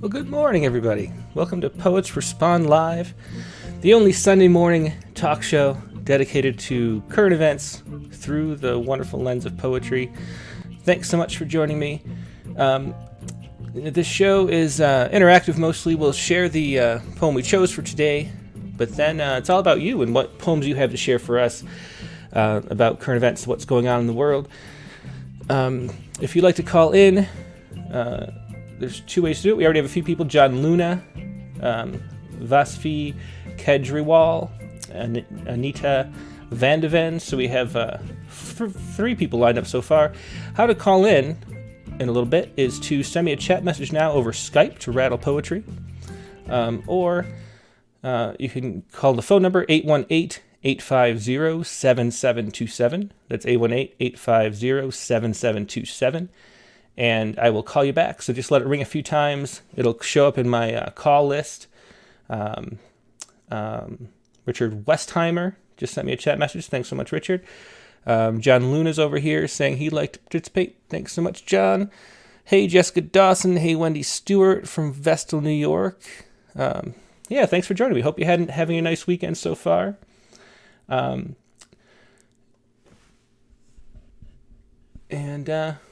Well, good morning, everybody. Welcome to Poets Respond Live, the only Sunday morning talk show dedicated to current events through the wonderful lens of poetry. Thanks so much for joining me. This show is interactive mostly. We'll share the poem we chose for today, but then it's all about you and what poems you have to share for us about current events, what's going on in the world. If you'd like to call in, there's two ways to do it. We already have a few people: John Luna, Vasfi Kedriwal, Anita Vandeven. So we have three people lined up so far. How to call in a little bit is to send me a chat message now over Skype to Rattle Poetry, or you can call the phone number 818-850-7727. That's 818-850-7727. And I will call you back. So just let it ring a few times. It'll show up in my call list. Richard Westheimer just sent me a chat message. Thanks so much, Richard. John Luna's over here saying he'd like to participate. Thanks so much, John. Hey, Jessica Dawson. Hey, Wendy Stewart from Vestal, New York. Yeah, thanks for joining me. Hope you're having a nice weekend so far.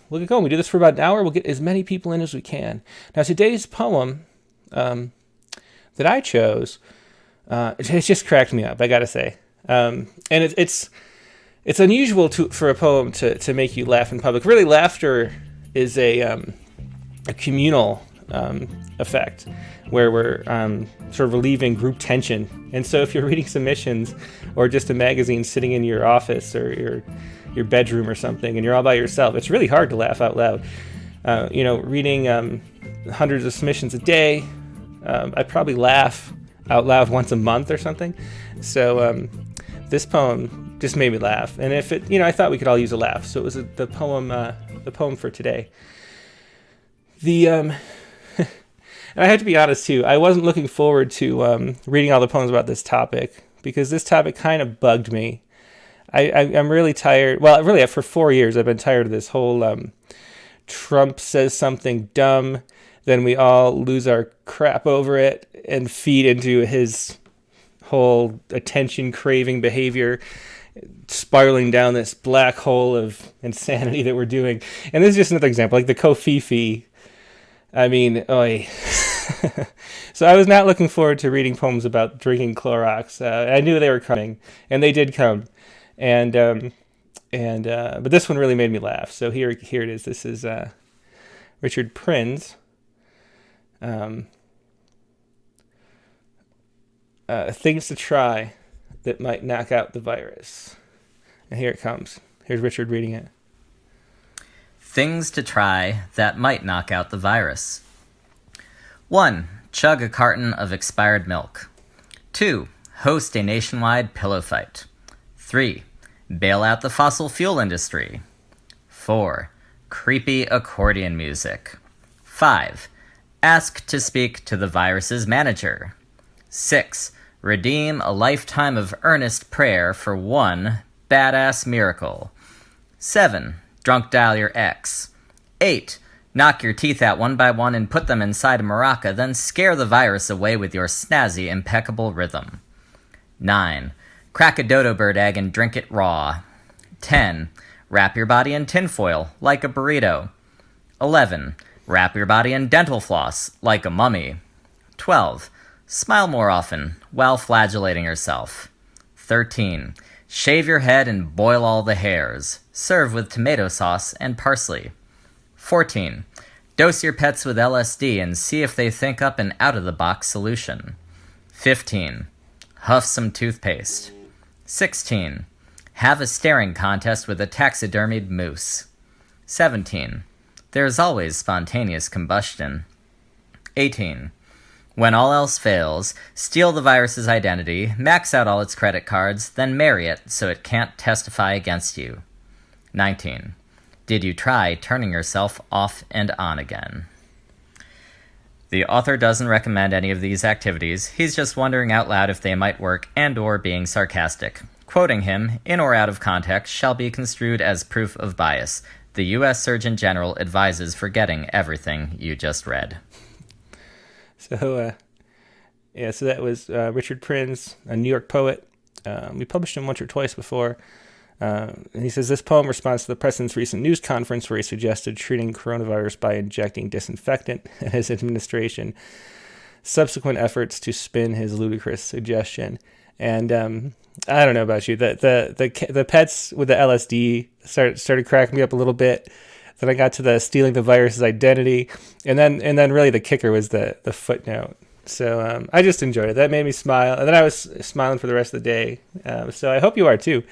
We'll get going. We do this for about an hour. We'll get as many people in as we can. Now, today's poem that I chose, it just cracked me up, I gotta say. And it's unusual for a poem to make you laugh in public. Really, laughter is a communal effect where we're sort of relieving group tension. And so if you're reading submissions or just a magazine sitting in your office or your bedroom or something, and you're all by yourself, it's really hard to laugh out loud. Reading hundreds of submissions a day, I probably laugh out loud once a month or something. So this poem just made me laugh, and if it, I thought we could all use a laugh, so it was the poem for today. And I have to be honest too, I wasn't looking forward to reading all the poems about this topic, because this topic kind of bugged me. I'm really tired. Well, really, for 4 years, I've been tired of this whole Trump says something dumb, then we all lose our crap over it and feed into his whole attention-craving behavior, spiraling down this black hole of insanity that we're doing. And this is just another example, like the Kofifi. I mean, oy. So I was not looking forward to reading poems about drinking Clorox. I knew they were coming, and they did come. But this one really made me laugh. So here it is. This is Richard Prinz. Things to try that might knock out the virus. And here it comes. Here's Richard reading it. Things to try that might knock out the virus. 1. Chug a carton of expired milk. 2. Host a nationwide pillow fight. 3. Bail out the fossil fuel industry. 4. Creepy accordion music. 5. Ask to speak to the virus's manager. 6. Redeem a lifetime of earnest prayer for one badass miracle. 7. Drunk dial your ex. 8. Knock your teeth out one by one and put them inside a maraca, then scare the virus away with your snazzy, impeccable rhythm. 9. Crack a dodo bird egg and drink it raw. 10. Wrap your body in tinfoil, like a burrito. 11. Wrap your body in dental floss, like a mummy. 12. Smile more often, while flagellating yourself. 13. Shave your head and boil all the hairs. Serve with tomato sauce and parsley. 14. Dose your pets with LSD and see if they think up an out-of-the-box solution. 15. Huff some toothpaste. 16. Have a staring contest with a taxidermied moose. 17. There's always spontaneous combustion. 18. When all else fails, steal the virus's identity, max out all its credit cards, then marry it so it can't testify against you. 19. Did you try turning yourself off and on again? The author doesn't recommend any of these activities. He's just wondering out loud if they might work and/or being sarcastic. Quoting him, in or out of context, shall be construed as proof of bias. The U.S. Surgeon General advises forgetting everything you just read. So yeah, so that was Richard Prinz, a New York poet. We published him once or twice before. And he says this poem responds to the president's recent news conference where he suggested treating coronavirus by injecting disinfectant in his administration. Subsequent efforts to spin his ludicrous suggestion. And I don't know about you, the pets with the LSD started cracking me up a little bit. Then I got to the stealing the virus's identity, and then really the kicker was the footnote. So I just enjoyed it. That made me smile, and then I was smiling for the rest of the day. So I hope you are too.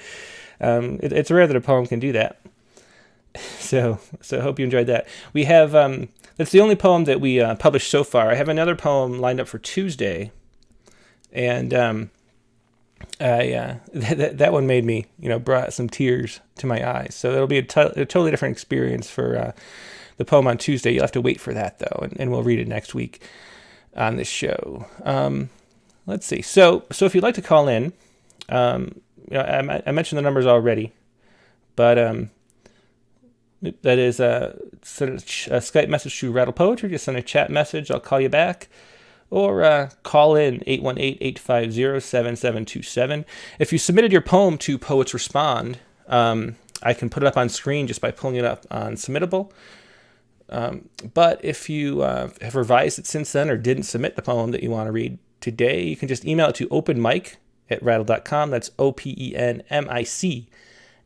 It's rare that a poem can do that. So I hope you enjoyed that. We have that's the only poem that we published so far. I have another poem lined up for Tuesday, and that one made me, brought some tears to my eyes. So it'll be a totally different experience for the poem on Tuesday. You'll have to wait for that though, and we'll read it next week on this show. Let's see. So if you'd like to call in, I mentioned the numbers already, but that is send a Skype message to Rattle Poetry. Just send a chat message. I'll call you back. Or call in 818-850-7727. If you submitted your poem to Poets Respond, I can put it up on screen just by pulling it up on Submittable. But if you have revised it since then or didn't submit the poem that you want to read today, you can just email it to openmic@rattle.com. That's OPENMIC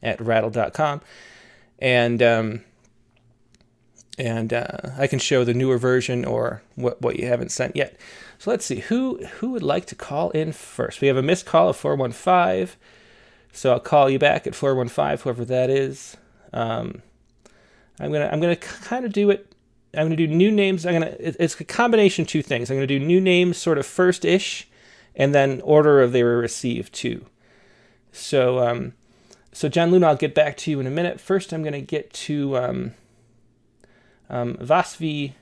@rattle.com. And I can show the newer version or what you haven't sent yet. So let's see, who would like to call in first? We have a missed call of 415, so I'll call you back at 415, whoever that is. I'm gonna kind of do it. I'm gonna do new names. It's a combination of two things. I'm gonna do new names sort of first-ish, and then order of they were received too. So John Luna, I'll get back to you in a minute. First, I'm gonna get to Vasvi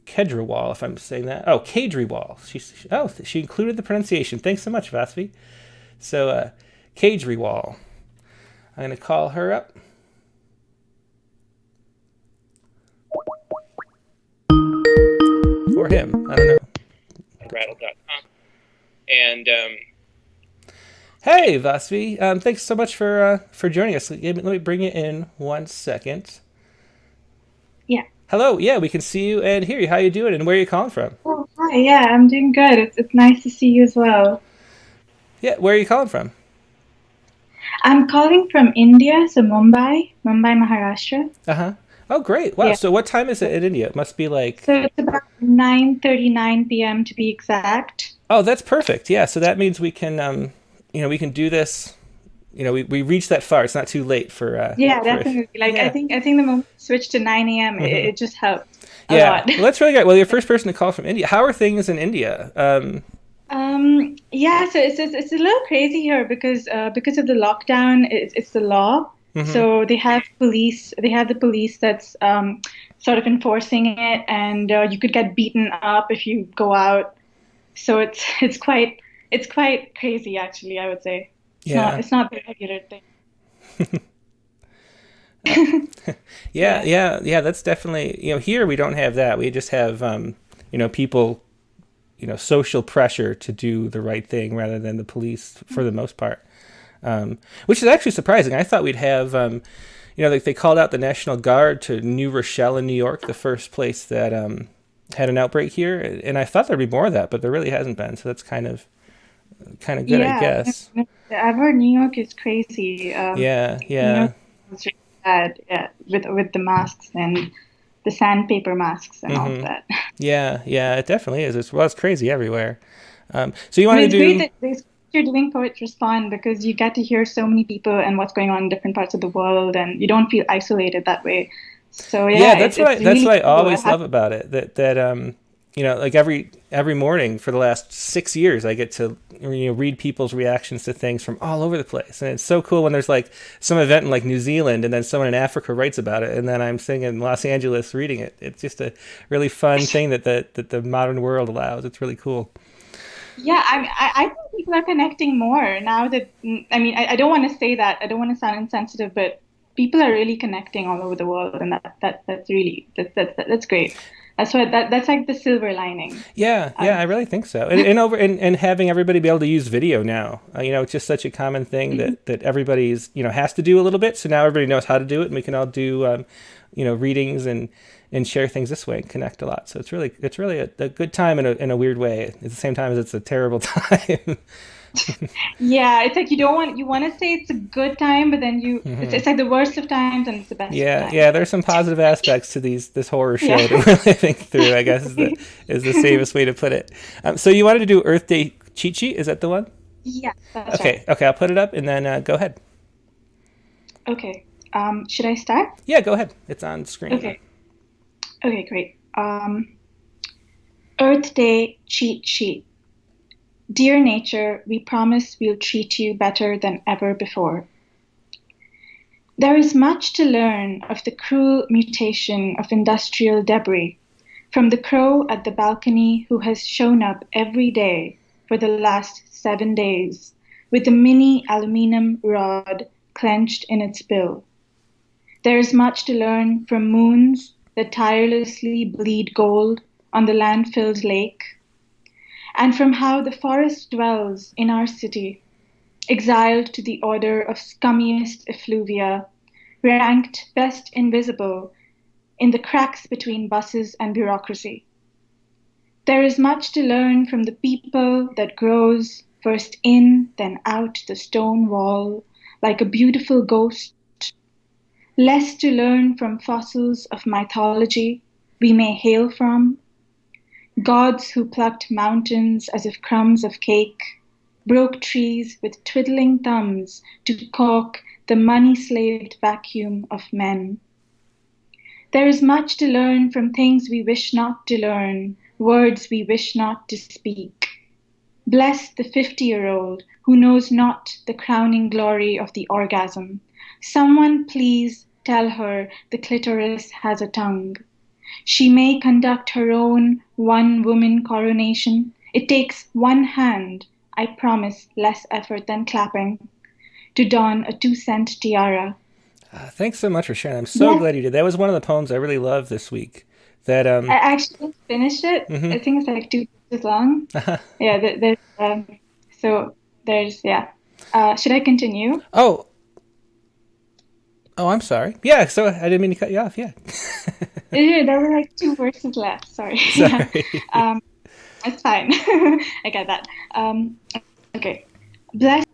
Kedriwal, if I'm saying that. Oh, Kedriwal. She included the pronunciation. Thanks so much, Vasvi. So, Kedriwal. I'm going to call her up. Or him. I don't know. Rattle.com. And, hey, Vasvi. Thanks so much for joining us. Let me bring you in 1 second. Yeah. Hello. Yeah, we can see you and hear you. How you doing? And where are you calling from? Oh, hi. Yeah, I'm doing good. It's nice to see you as well. Yeah, where are you calling from? I'm calling from India, so Mumbai, Maharashtra. Uh-huh. Oh, great. Wow. Yeah. So what time is it in India? It must be like... So it's about 9:39 p.m. to be exact. Oh, that's perfect. Yeah, so that means we can, we can do this... we reached that far. It's not too late for... Definitely. I think the moment we switched to 9 a.m., it just helped a lot. Well, that's really great. Well, you're the first person to call from India. How are things in India? So it's a little crazy here because of the lockdown. It's the law. Mm-hmm. So they have police. They have the police that's sort of enforcing it, and you could get beaten up if you go out. So it's quite crazy, actually. I would say. It's not the regular thing. Yeah. That's definitely, here we don't have that. We just have, people, social pressure to do the right thing rather than the police for the most part, which is actually surprising. I thought we'd have, they called out the National Guard to New Rochelle in New York, the first place that had an outbreak here. And I thought there'd be more of that, but there really hasn't been. So that's kind of good, I guess. I've heard New York is crazy. New York is really bad, with the masks and the sandpaper masks and all of that. Yeah, it definitely is. It's crazy everywhere. So you want to do... It's great that you're doing Poets Respond because you get to hear so many people and what's going on in different parts of the world, and you don't feel isolated that way. So that's what I always love about it. That like every morning for the last 6 years, I get to read people's reactions to things from all over the place, and it's so cool when there's like some event in like New Zealand, and then someone in Africa writes about it, and then I'm sitting in Los Angeles reading it. It's just a really fun thing that the modern world allows. It's really cool. Yeah, I think people are connecting more now that I don't want to say that. I don't want to sound insensitive, but people are really connecting all over the world, and that's great. So that's like the silver lining. Yeah, I really think so. And having everybody be able to use video now, it's just such a common thing that everybody's has to do a little bit. So now everybody knows how to do it, and we can all do readings and share things this way and connect a lot. So it's really a good time in a weird way. At the same time as it's a terrible time. Yeah, it's like you want to say it's a good time, but then it's like the worst of times and it's the best of times. Yeah. There's some positive aspects to this horror show Yeah. that we're living through, I guess is the safest way to put it. So you wanted to do Earth Day cheat sheet? Is that the one? Yeah, that's Okay. right. Okay. I'll put it up and then go ahead. Okay. Should I start? Yeah, go ahead. It's on screen. Okay, great. Earth Day cheat sheet. Dear nature, we promise we'll treat you better than ever before. There is much to learn of the cruel mutation of industrial debris from the crow at the balcony who has shown up every day for the last 7 days with a mini aluminum rod clenched in its bill. There is much to learn from moons that tirelessly bleed gold on the landfilled lake, and from how the forest dwells in our city, exiled to the order of scummiest effluvia, ranked best invisible in the cracks between buses and bureaucracy. There is much to learn from the people that grows first in, then out the stone wall, like a beautiful ghost. Less to learn from fossils of mythology we may hail from, gods who plucked mountains as if crumbs of cake, broke trees with twiddling thumbs to caulk the money-slaved vacuum of men. There is much to learn from things we wish not to learn, words we wish not to speak. Bless the 50-year-old who knows not the crowning glory of the orgasm. Someone please tell her the clitoris has a tongue. She may conduct her own one-woman coronation. It takes one hand, I promise less effort than clapping, to don a 2-cent tiara. Thanks so much for sharing. I'm so glad you did. That was one of the poems I really loved this week. That I actually finished it. I think it's like 2 pages long. Yeah, so there's, yeah. Should I continue? Oh, I'm sorry. Yeah, so I didn't mean to cut you off. Yeah. There were like 2 verses left. Sorry. Sorry. It's fine. I get that. Okay. Bless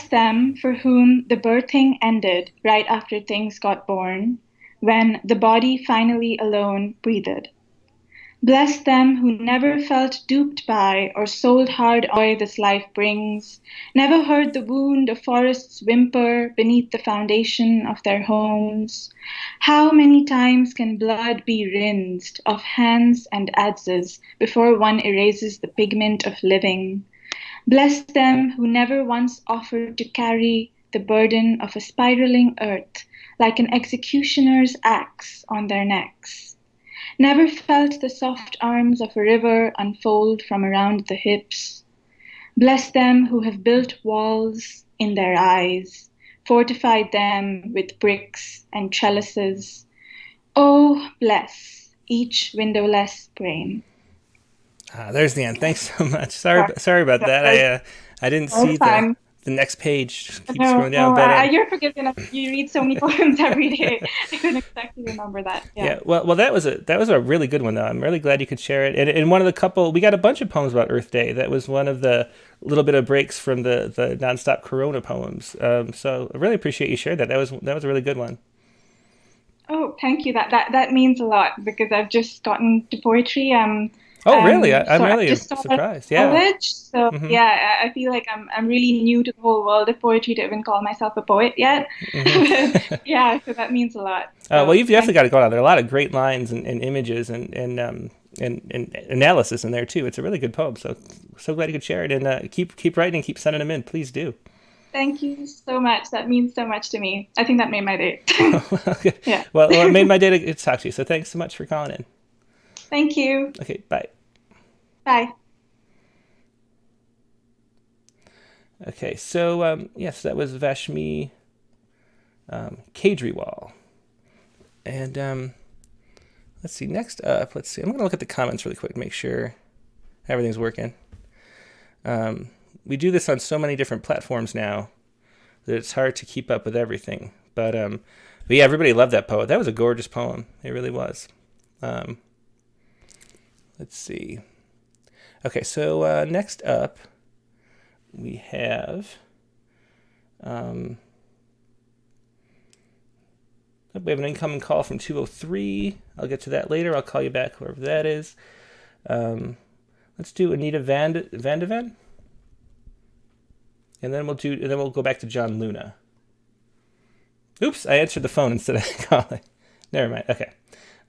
them for whom the birthing ended right after things got born, when the body finally alone breathed. Bless them who never felt duped by or sold hard joy this life brings, never heard the wound of forests whimper beneath the foundation of their homes. How many times can blood be rinsed off hands and adzes before one erases the pigment of living? Bless them who never once offered to carry the burden of a spiraling earth like an executioner's axe on their necks. Never felt the soft arms of a river unfold from around the hips. Bless them who have built walls in their eyes, fortified them with bricks and trellises. Oh, bless each windowless brain. There's the end. Thanks so much. Sorry about that. I didn't see the next page. Just keep scrolling down. But you're forgiven. You read so many poems every day. I couldn't expect you to remember that. Yeah. Well, that was a really good one though. I'm really glad you could share it. And one of the couple, we got a bunch of poems about Earth Day. That was one of the little bit of breaks from the nonstop Corona poems. So I really appreciate you sharing that. That was a really good one. Oh, thank you. That means a lot because I've just gotten to poetry. Oh, really? I'm really surprised. Yeah. College, so yeah, I feel like I'm really new to the whole world of poetry to even call myself a poet yet. Yeah, so that means a lot. So, well, you've definitely got to go on. There are a lot of great lines and images and analysis in there too. It's a really good poem. So glad you could share it and keep writing, keep sending them in. Please do. Thank you so much. That means so much to me. I think that made my day. Okay. Yeah. Well, it made my day to talk to you. So thanks so much for calling in. Thank you. Okay, bye. Bye. Okay, so yes, that was Vashmi Kejriwal. And let's see. Next up, let's see. I'm going to look at the comments really quick to make sure everything's working. We do this on so many different platforms now that it's hard to keep up with everything. But yeah, everybody loved that poem. That was a gorgeous poem. It really was. Let's see. Okay, so next up, we have... we have an incoming call from 203. I'll get to that later. I'll call you back, whoever that is. Let's do Anita Vandeven. And then we'll go back to John Luna. Oops, I answered the phone instead of calling. Never mind. Okay.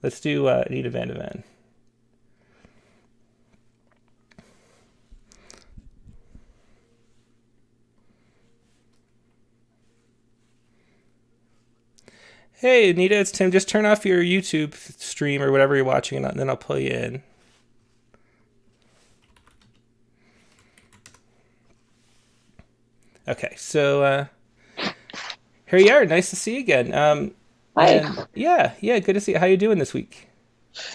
Let's do Anita Vandeven. Hey, Anita, it's Tim. Just turn off your YouTube stream or whatever you're watching, and then I'll pull you in. Okay, so here you are. Nice to see you again. Hi. Yeah, good to see you. How you doing this week?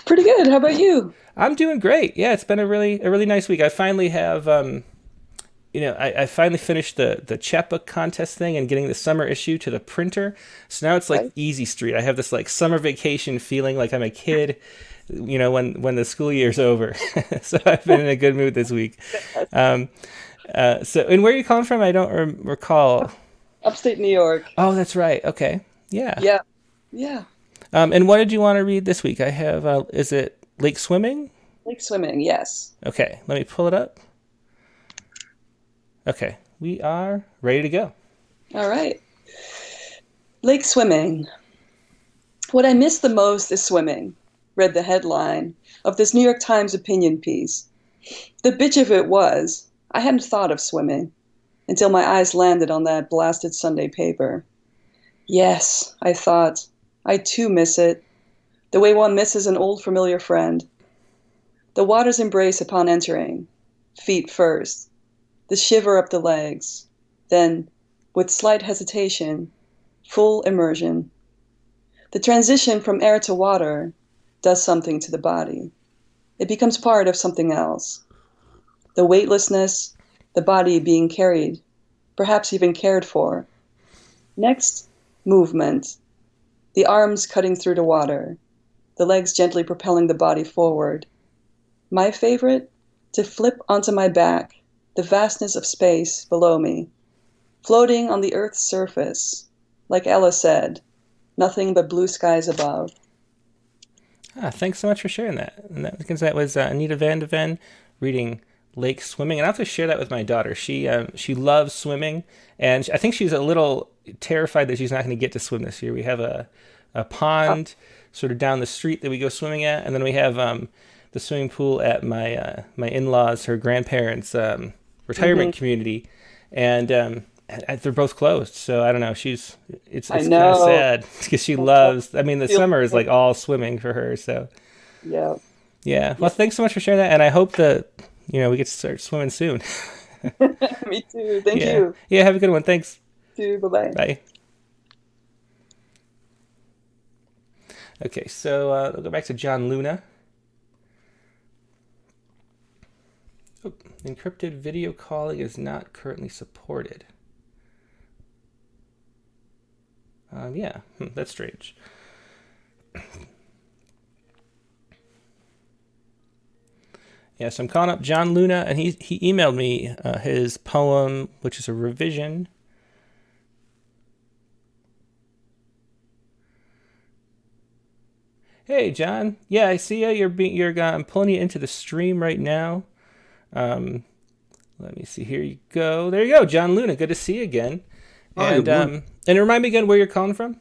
Pretty good. How about you? I'm doing great. Yeah, it's been a really nice week. I finally have, I finally finished the chapbook contest thing and getting the summer issue to the printer. So now it's like easy street. I have this like summer vacation feeling like I'm a kid, when the school year's over. So I've been in a good mood this week. And where are you calling from? I don't recall. Upstate New York. Oh, that's right. Okay. Yeah. Yeah. And what did you want to read this week? I have, is it Lake Swimming? Lake Swimming, yes. Okay. Let me pull it up. Okay. We are ready to go. All right. Lake Swimming. What I miss the most is swimming, read the headline of this New York Times opinion piece. The bitch of it was, I hadn't thought of swimming until my eyes landed on that blasted Sunday paper. Yes, I thought, I too miss it, the way one misses an old familiar friend. The water's embrace upon entering, feet first, the shiver up the legs, then, with slight hesitation, full immersion. The transition from air to water does something to the body. It becomes part of something else. The weightlessness, the body being carried, perhaps even cared for. Next, movement. The arms cutting through the water, the legs gently propelling the body forward. My favorite, to flip onto my back, the vastness of space below me, floating on the earth's surface, like Ella said, nothing but blue skies above. Thanks so much for sharing that. And that was Anita Vandeven reading Lake Swimming, and I have to share that with my daughter. She loves swimming, and I think she's a little terrified that she's not going to get to swim this year. We have a pond sort of down the street that we go swimming at, and then we have the swimming pool at my in-laws, her grandparents' retirement community, and they're both closed. So I don't know. It's kind of sad because she loves. I mean, the summer is like all swimming for her. So yeah. Well, thanks so much for sharing that, and I hope that we get to start swimming soon. Me too. Thank you. Yeah. Have a good one. Thanks. You too. Bye-bye. Bye. Okay, so we'll go back to John Luna. Oh, encrypted video calling is not currently supported. That's strange. Yeah, so I'm calling up John Luna, and he emailed me his poem, which is a revision. Hey, John. Yeah, I see you. I'm pulling you into the stream right now. Let me see. Here you go. There you go, John Luna. Good to see you again. Hi, And remind me again where you're calling from.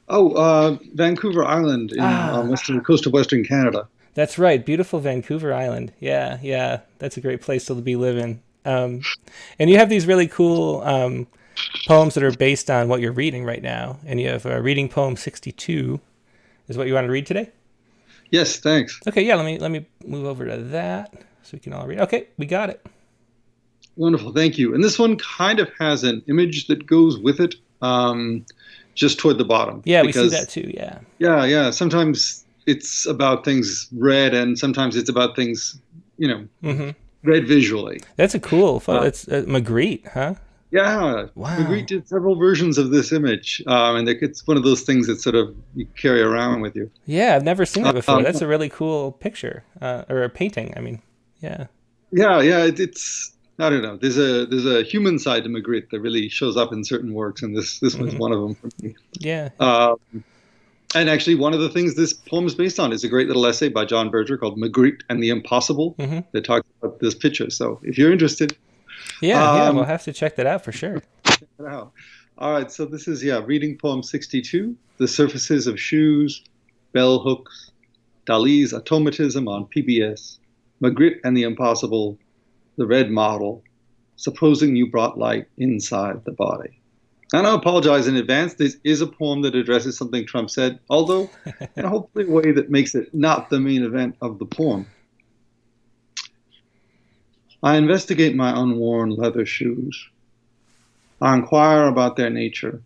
Vancouver Island in western coast of Western Canada. That's right. Beautiful Vancouver Island. Yeah. That's a great place to be living. And you have these really cool poems that are based on what you're reading right now. And you have reading poem 62 is what you want to read today? Yes, thanks. Okay, yeah, let me move over to that so we can all read. Okay, we got it. Wonderful, thank you. And this one kind of has an image that goes with it, just toward the bottom. Yeah, we see that too, yeah. Yeah. Sometimes it's about things read, and sometimes it's about things, Mm-hmm. read visually. That's a cool photo. It's Magritte, huh? Yeah, Wow. Magritte did several versions of this image, and it's one of those things that sort of you carry around with you. Yeah, I've never seen that before. Um, That's a really cool picture, or a painting. I mean, yeah. yeah, it's I don't know. There's a human side to Magritte that really shows up in certain works, and this was Mm-hmm. one of them for me. Yeah. And actually, one of the things this poem is based on is a great little essay by John Berger called Magritte and the Impossible Mm-hmm. that talks about this picture. So if you're interested, Yeah, we'll have to check that out for sure. check it out. All right, so this is reading poem 62, The Surfaces of Shoes, Bell Hooks, Dali's Automatism on PBS, Magritte and the Impossible, The Red Model, Supposing You Brought Light Inside the Body. And I apologize in advance. This is a poem that addresses something Trump said, although in hopefully a way that makes it not the main event of the poem. I investigate my unworn leather shoes. I inquire about their nature,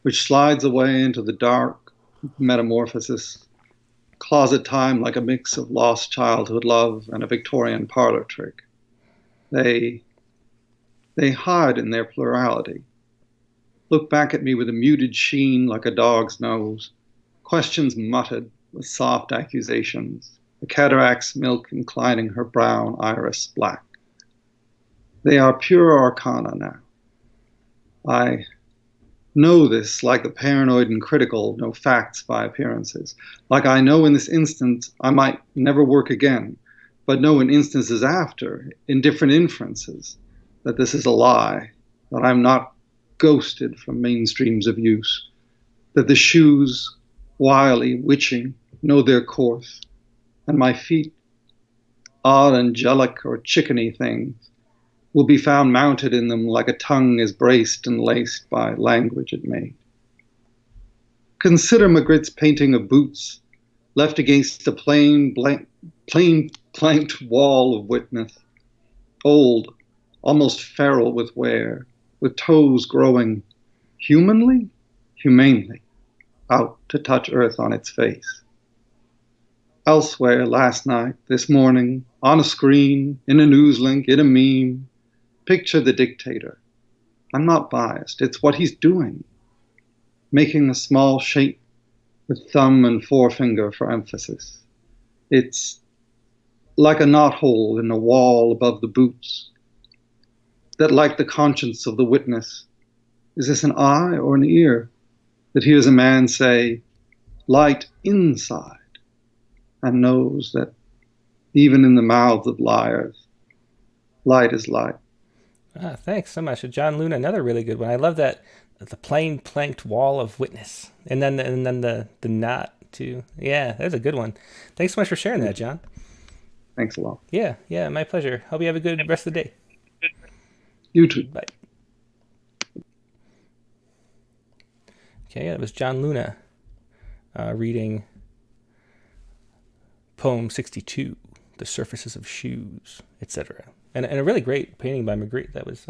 which slides away into the dark metamorphosis, closet time like a mix of lost childhood love and a Victorian parlor trick. They hide in their plurality. Look back at me with a muted sheen like a dog's nose, questions muttered with soft accusations, the cataract's milk inclining her brown iris black. They are pure arcana now. I know this like the paranoid and critical know facts by appearances, like I know in this instant I might never work again, but know in instances after, in different inferences, that this is a lie, that I'm not ghosted from mainstreams of use, that the shoes, wily, witching, know their course, and my feet, odd, angelic, or chickeny things, will be found mounted in them like a tongue is braced and laced by language it made. Consider Magritte's painting of boots, left against a plain planked wall of witness, old, almost feral with wear, with toes growing humanely, out to touch earth on its face. Elsewhere, last night, this morning, on a screen, in a news link, in a meme, picture the dictator. I'm not biased. It's what he's doing. Making a small shape with thumb and forefinger for emphasis. It's like a knothole in the wall above the boots. That, like the conscience of the witness, is this an eye or an ear that hears a man say, light inside, and knows that even in the mouths of liars, light is light. Thanks so much, John Luna. Another really good one. I love that the plain planked wall of witness, and then the knot too. Yeah, that's a good one. Thanks so much for sharing that, John. Thanks a lot. Yeah, my pleasure. Hope you have a good rest of the day. You too. Bye. Okay, that was John Luna reading poem 62, The Surfaces of Shoes, etc. And a really great painting by Magritte. That was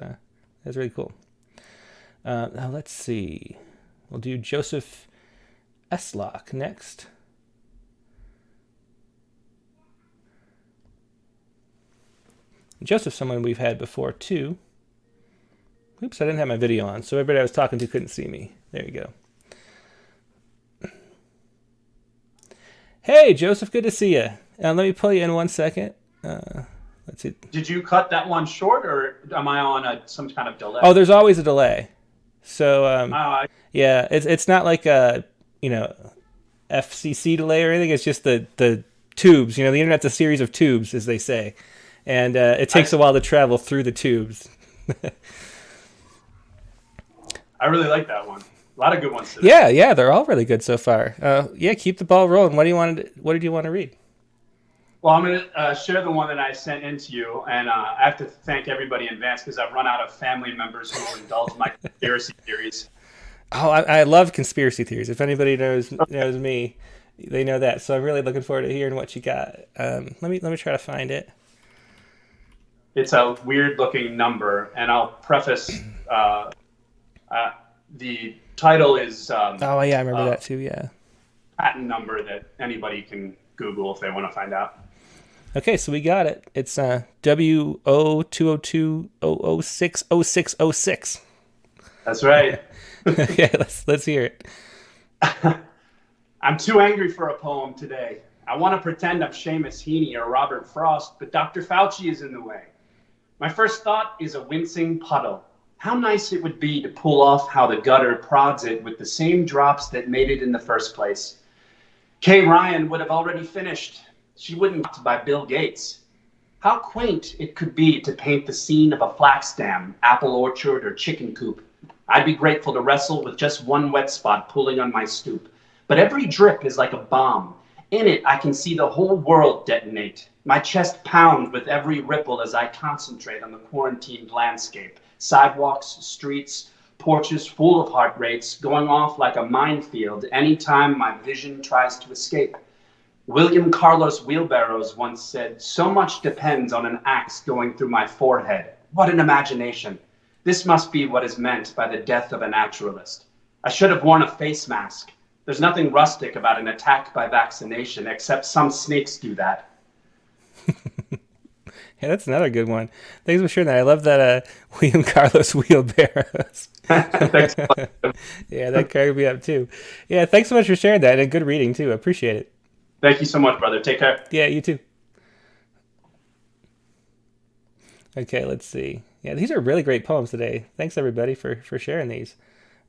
really cool. Now let's see. We'll do Joseph Eslock next. Joseph's someone we've had before too. Oops, I didn't have my video on, so everybody I was talking to couldn't see me. There you go. Hey, Joseph, good to see you. Let me pull you in 1 second. Let's see. Did you cut that one short, or am I on some kind of delay? Oh, there's always a delay. So, yeah, it's not like a, FCC delay or anything. It's just the tubes. The internet's a series of tubes, as they say. And it takes a while to travel through the tubes. I really like that one. A lot of good ones today. Yeah, they're all really good so far. Keep the ball rolling. What did you want to read? Well, I'm going to share the one that I sent in to you, and I have to thank everybody in advance because I've run out of family members who will indulge my conspiracy theories. Oh, I love conspiracy theories. If anybody knows me, they know that. So I'm really looking forward to hearing what you got. Let me try to find it. It's a weird-looking number, and I'll preface the title is... I remember that too, yeah. patent number that anybody can Google if they want to find out. Okay, so we got it. It's WO202-006-0606. That's right. Okay, let's hear it. I'm too angry for a poem today. I want to pretend I'm Seamus Heaney or Robert Frost, but Dr. Fauci is in the way. My first thought is a wincing puddle. How nice it would be to pull off how the gutter prods it with the same drops that made it in the first place. Kay Ryan would have already finished. She wouldn't by Bill Gates. How quaint it could be to paint the scene of a flax dam, apple orchard, or chicken coop. I'd be grateful to wrestle with just one wet spot pulling on my stoop. But every drip is like a bomb. In it, I can see the whole world detonate. My chest pounds with every ripple as I concentrate on the quarantined landscape. Sidewalks, streets, porches full of heart rates, going off like a minefield anytime my vision tries to escape. William Carlos Wheelbarrows once said, "So much depends on an axe going through my forehead." What an imagination. This must be what is meant by the death of a naturalist. I should have worn a face mask. There's nothing rustic about an attack by vaccination, except some snakes do that. Yeah, that's another good one. Thanks for sharing that. I love that William Carlos Wheelbarrows. Thanks. Yeah, that cracked me up too. Yeah, thanks so much for sharing that, and good reading too. I appreciate it. Thank you so much, brother. Take care. Yeah, you too. Okay, let's see. Yeah, these are really great poems today. Thanks everybody for sharing these.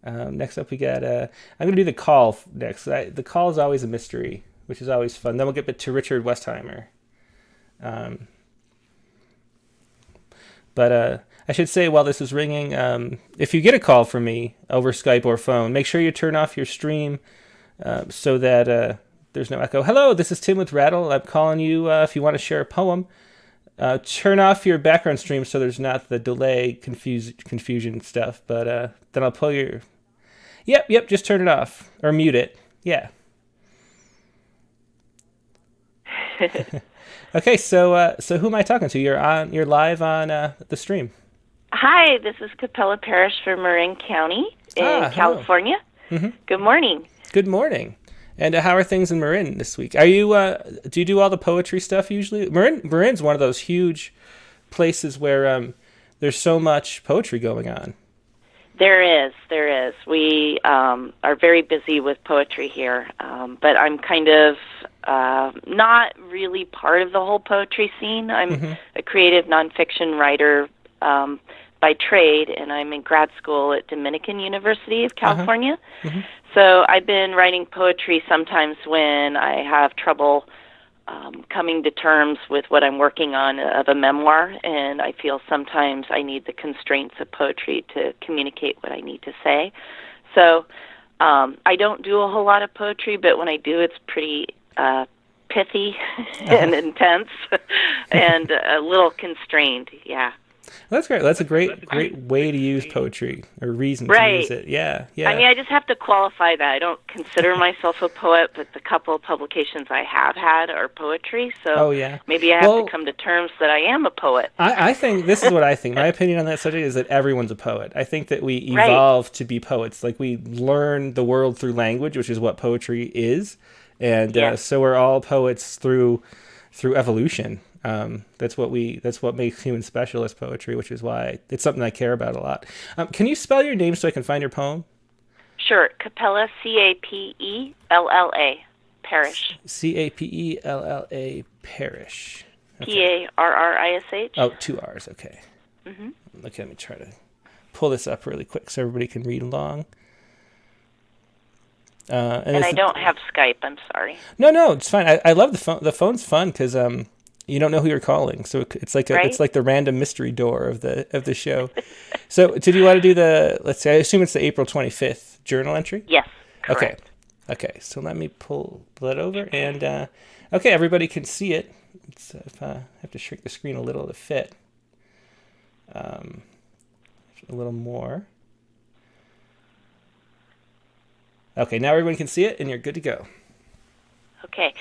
Next up, we got. I'm going to do the call next. The call is always a mystery, which is always fun. Then we'll get to Richard Westheimer. But I should say, while this is ringing, if you get a call from me over Skype or phone, make sure you turn off your stream so that there's no echo. Hello, this is Tim with Rattle. I'm calling you if you want to share a poem. Turn off your background stream so there's not the delay, confusion stuff. But then I'll pull your... Yep, just turn it off. Or mute it. Yeah. Okay, so who am I talking to? You're live on the stream. Hi, this is Capella Parish from Marin County in California. Mm-hmm. Good morning. Good morning. And how are things in Marin this week? Are you do you do all the poetry stuff usually? Marin's one of those huge places where there's so much poetry going on. There is. We are very busy with poetry here, but I'm kind of not really part of the whole poetry scene. I'm a creative nonfiction writer by trade, and I'm in grad school at Dominican University of California. So I've been writing poetry sometimes when I have trouble coming to terms with what I'm working on of a memoir, and I feel sometimes I need the constraints of poetry to communicate what I need to say. So I don't do a whole lot of poetry, but when I do, it's pretty pithy and intense and a little constrained, yeah. Well, that's great. That's a great way to use poetry, or reason to use it. Yeah. I mean, I just have to qualify that. I don't consider myself a poet, but the couple of publications I have had are poetry. So maybe I have to come to terms that I am a poet. I think this is what I think. My opinion on that subject is that everyone's a poet. I think that we evolve to be poets. Like, we learn the world through language, which is what poetry is, and so we're all poets through evolution. That's what makes humans special as poetry, which is why it's something I care about a lot. Can you spell your name so I can find your poem? Sure. Capella, Capella, Parish. Capella, Parish. Okay. Parrish. Oh, 2 R's. Okay. Okay, let me try to pull this up really quick so everybody can read along. And I don't have Skype. I'm sorry. No, it's fine. I love the phone. The phone's fun because you don't know who you're calling, so it's like it's like the random mystery door of the show. So, did you want to do let's say, I assume it's the April 25th journal entry? Yes. Correct. Okay. So let me pull that over, and okay, everybody can see it. If I have to shrink the screen a little to fit, a little more. Okay, now everyone can see it, and you're good to go. Okay.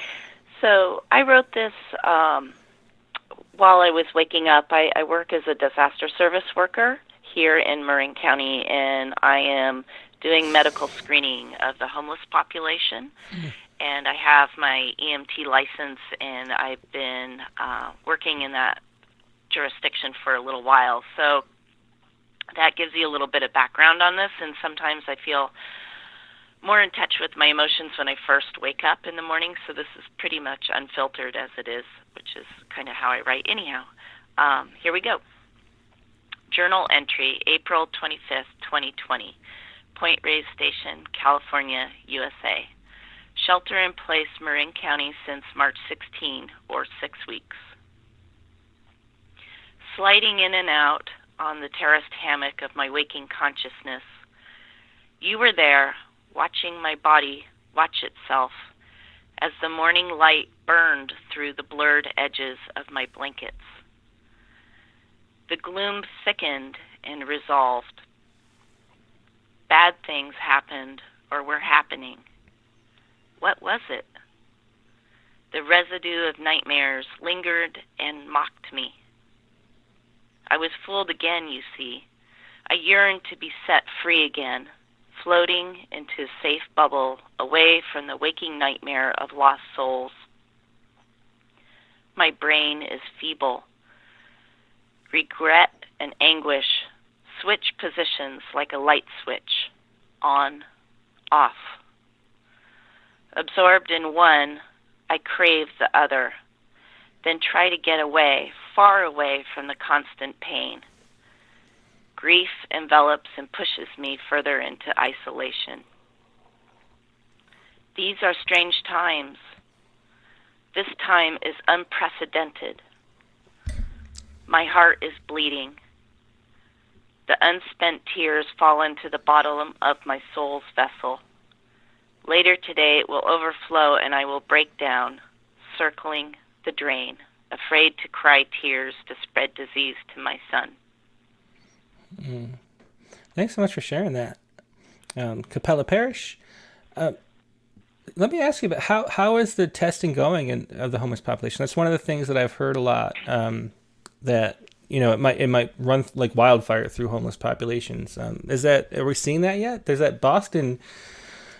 So I wrote this while I was waking up. I work as a disaster service worker here in Marin County, and I am doing medical screening of the homeless population. and I have my EMT license, and I've been working in that jurisdiction for a little while. So that gives you a little bit of background on this, and sometimes I feel more in touch with my emotions when I first wake up in the morning, so this is pretty much unfiltered as it is, which is kind of how I write anyhow. Here we go. Journal entry, April 25th, 2020. Point Reyes Station, California, USA. Shelter in place, Marin County, since March 16, or 6 weeks. Sliding in and out on the terraced hammock of my waking consciousness, you were there, watching my body watch itself as the morning light burned through the blurred edges of my blankets. The gloom thickened and resolved. Bad things happened or were happening. What was it? The residue of nightmares lingered and mocked me. I was fooled again, you see. I yearned to be set free again, floating into a safe bubble away from the waking nightmare of lost souls. My brain is feeble. Regret and anguish switch positions like a light switch, on, off. Absorbed in one, I crave the other, then try to get away, far away from the constant pain. Grief envelops and pushes me further into isolation. These are strange times. This time is unprecedented. My heart is bleeding. The unspent tears fall into the bottom of my soul's vessel. Later today it will overflow and I will break down, circling the drain, afraid to cry tears to spread disease to my son. Thanks so much for sharing that. Capella Parish, let me ask you about how is the testing going of the homeless population? That's one of the things that I've heard a lot, that it might run like wildfire through homeless populations. Are we seeing that yet? There's that Boston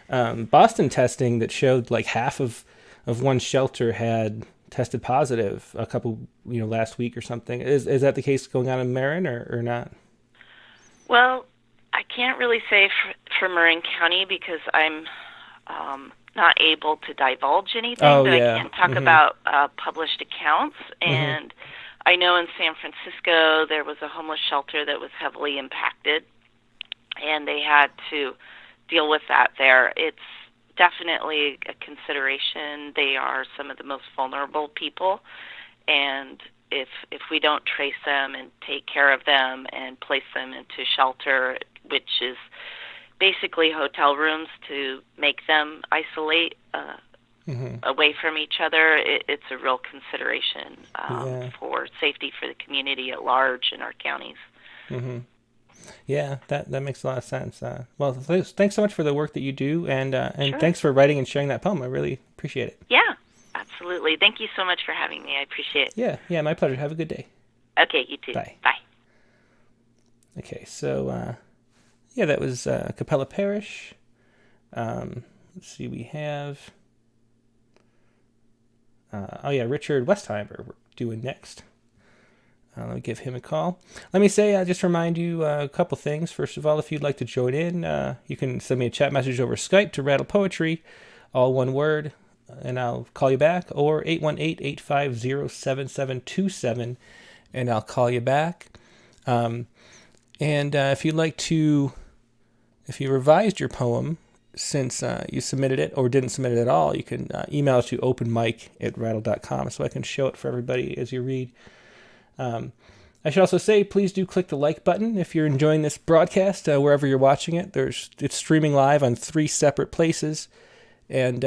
testing that showed like half of one shelter had tested positive a couple last week or something. Is that the case going on in Marin or not? Well, I can't really say for Marin County because I'm not able to divulge anything, but I can talk about published accounts. And I know in San Francisco there was a homeless shelter that was heavily impacted, and they had to deal with that there. It's definitely a consideration. They are some of the most vulnerable people, and if we don't trace them and take care of them and place them into shelter, which is basically hotel rooms to make them isolate away from each other, it's a real consideration for safety for the community at large in our counties. Yeah, that makes a lot of sense. Well, thanks so much for the work that you do, and thanks for writing and sharing that poem. I really appreciate it. Yeah, absolutely. Thank you so much for having me. I appreciate it. Yeah, my pleasure. Have a good day. Okay, you too. Bye. Bye. Okay, so that was Capella Parish. Let's see, we have Richard Westheimer we're doing next. Let me give him a call. Let me say, just remind you a couple things. First of all, if you'd like to join in, you can send me a chat message over Skype to Rattle Poetry, all one word, and I'll call you back, or 818-850-7727, and I'll call you back. And if you'd like to, if you revised your poem since you submitted it or didn't submit it at all, you can email it to openmic@rattle.com so I can show it for everybody as you read. I should also say, please do click the like button if you're enjoying this broadcast, wherever you're watching it. It's streaming live on 3 separate places, and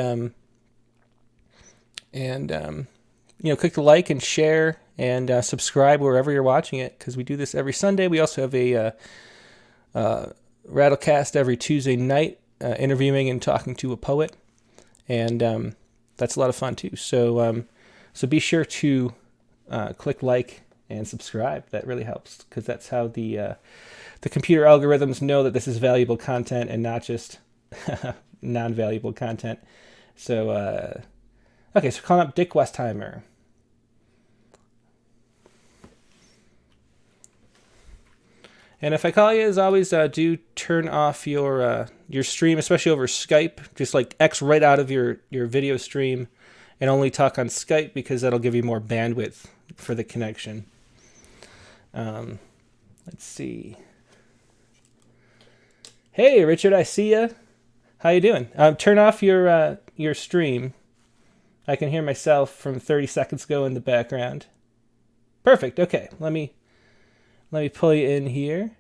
click the like and share and subscribe wherever you're watching it, because we do this every Sunday. We also have a Rattlecast every Tuesday night, interviewing and talking to a poet, and that's a lot of fun too. So be sure to click like and subscribe. That really helps, because that's how the computer algorithms know that this is valuable content and not just non-valuable content. So, okay, so calling up Dick Westheimer. And if I call you, as always, do turn off your stream, especially over Skype. Just like X right out of your video stream, and only talk on Skype because that'll give you more bandwidth for the connection. Let's see. Hey, Richard, I see ya. How you doing? Turn off your stream. I can hear myself from 30 seconds ago in the background. Perfect. Okay, let me pull you in here.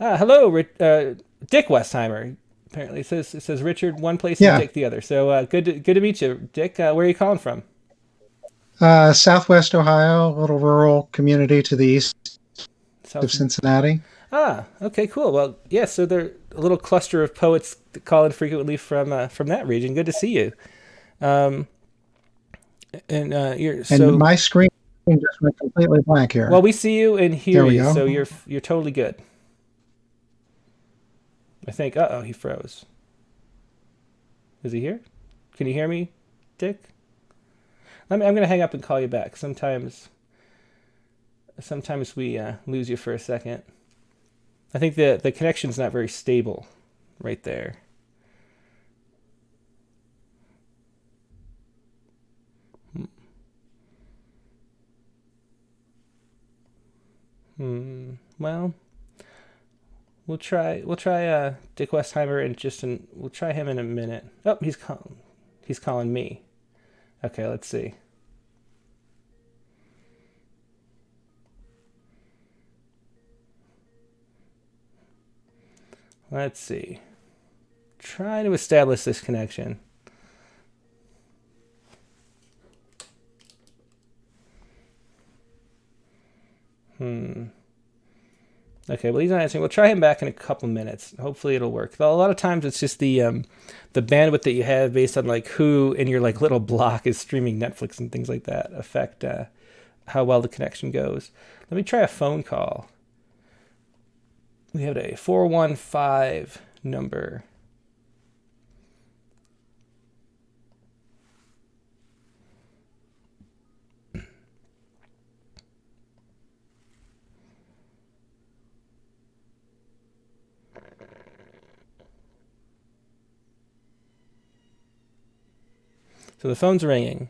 Hello, Dick Westheimer. Apparently, it says Richard one place and Dick the other. So good to meet you, Dick. Where are you calling from? Southwest Ohio, a little rural community to the east of Cincinnati. Okay, cool. Well, yeah. So they're a little cluster of poets that call in frequently from that region. Good to see you. And my screen just went completely blank here. Well, we see you and hear you, so you're totally good. I think. He froze. Is he here? Can you hear me, Dick? I'm going to hang up and call you back. Sometimes we lose you for a second. I think the connection's not very stable right there. Well, we'll try Dick Westheimer we'll try him in a minute. Oh, he's calling me. Okay, let's see. Let's see. Try to establish this connection. Okay, well, he's not answering. We'll try him back in a couple minutes. Hopefully it'll work. Though a lot of times it's just the bandwidth that you have based on like who in your like little block is streaming Netflix and things like that affect how well the connection goes. Let me try a phone call. We have a 415 number. So the phone's ringing.